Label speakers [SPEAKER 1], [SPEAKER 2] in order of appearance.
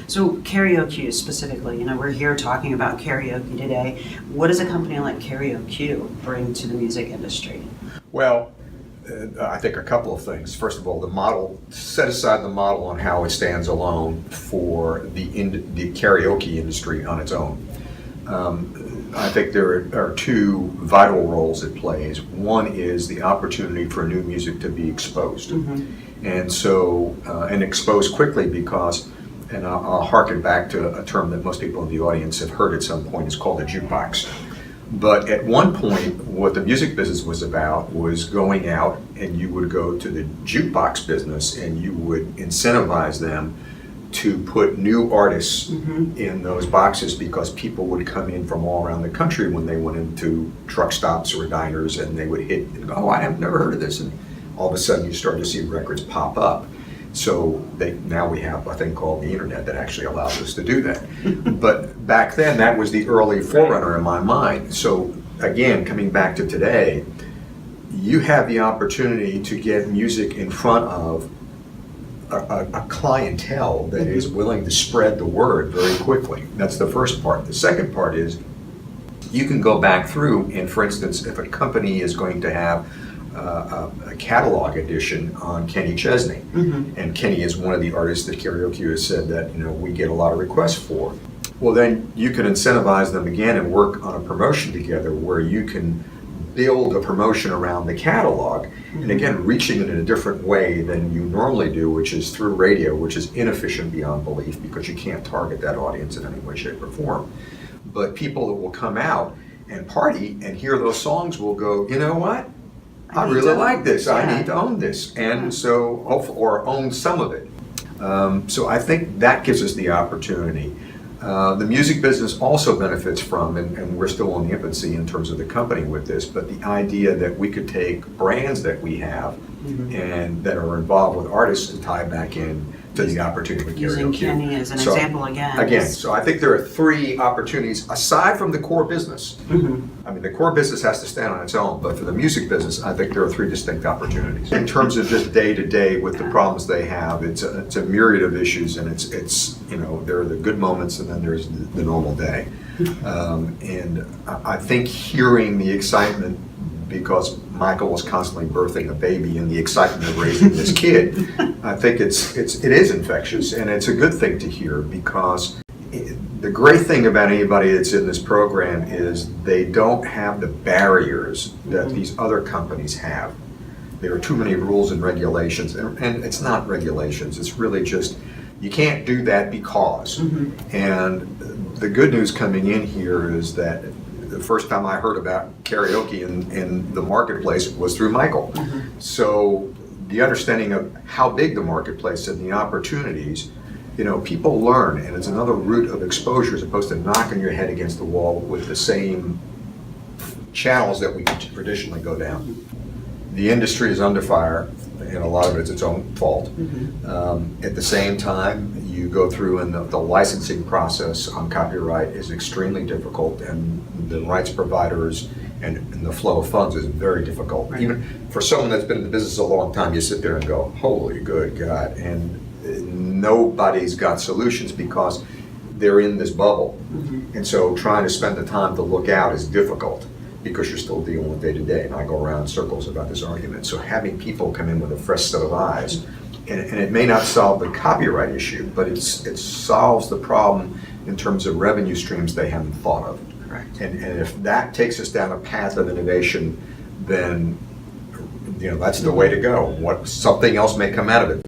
[SPEAKER 1] So karaoke specifically, we're here talking about karaoke today. What does a company like karaoQ bring to the music industry?
[SPEAKER 2] Well, I think a couple of things. First of all, the model, set aside the model on how it stands alone for the karaoke industry on its own. I think there are two vital roles it plays. One is the opportunity for new music to be exposed. And so, and exposed quickly because, and I'll harken back to a term that most people in the audience have heard at some point, it's called a jukebox. But at one point, what the music business was about was going out and you would go to the jukebox business and you would incentivize them to put new artists in those boxes because people would come in from all around the country when they went into truck stops or diners and they would hit and go, oh, I have never heard of this. And all of a sudden you start to see records pop up. So now we have a thing called the internet that actually allows us to do that. But back then, that was the early forerunner in my mind. So again, coming back to today, you have the opportunity to get music in front of a clientele that is willing to spread the word very quickly. That's the first part. The second part is you can go back through and, for instance, if a company is going to have a catalog edition on Kenny Chesney, and Kenny is one of the artists that karaoke has said that we get a lot of requests for. Well, then you can incentivize them again and work on a promotion together where you can build a promotion around the catalog, and again reaching it in a different way than you normally do, which is through radio, which is inefficient beyond belief because you can't target that audience in any way, shape, or form. But people that will come out and party and hear those songs will go, you know what? I really like this. I need to own this, and so or own some of it. So I think that gives us the opportunity. The music business also benefits from, and we're still in the infancy in terms of the company with this, but the idea that we could take brands that we have and that are involved with artists and tie back in to the opportunity with karaoke.
[SPEAKER 1] Using Kenny as an example again.
[SPEAKER 2] So I think there are three opportunities aside from the core business. I mean, the core business has to stand on its own, but for the music business, I think there are three distinct opportunities. In terms of just day to day with the problems they have, it's a myriad of issues, and it's there are the good moments and then there's the normal day. And I think hearing the excitement, because Michael was constantly birthing a baby and the excitement of raising this kid, I think it is infectious, and it's a good thing to hear because the great thing about anybody that's in this program is they don't have the barriers that these other companies have. There are too many rules and regulations, and it's not regulations, it's really just you can't do that because. And the good news coming in here is that the first time I heard about karaoke in the marketplace was through Michael. So the understanding of how big the marketplace and the opportunities, people learn, and it's another route of exposure as opposed to knocking your head against the wall with the same channels that we traditionally go down. The industry is under fire, and a lot of it's its own fault. At the same time, you go through and the licensing process on copyright is extremely difficult, and the rights providers and the flow of funds is very difficult. Even for someone that's been in the business a long time, you sit there and go, holy good God, and nobody's got solutions because they're in this bubble. And so trying to spend the time to look out is difficult because you're still dealing with day to day, and I go around in circles about this argument. So having people come in with a fresh set of eyes, and it may not solve the copyright issue, but it solves the problem in terms of revenue streams they haven't thought of.
[SPEAKER 1] Correct.
[SPEAKER 2] And if that takes us down a path of innovation, then that's the way to go. Something else may come out of it.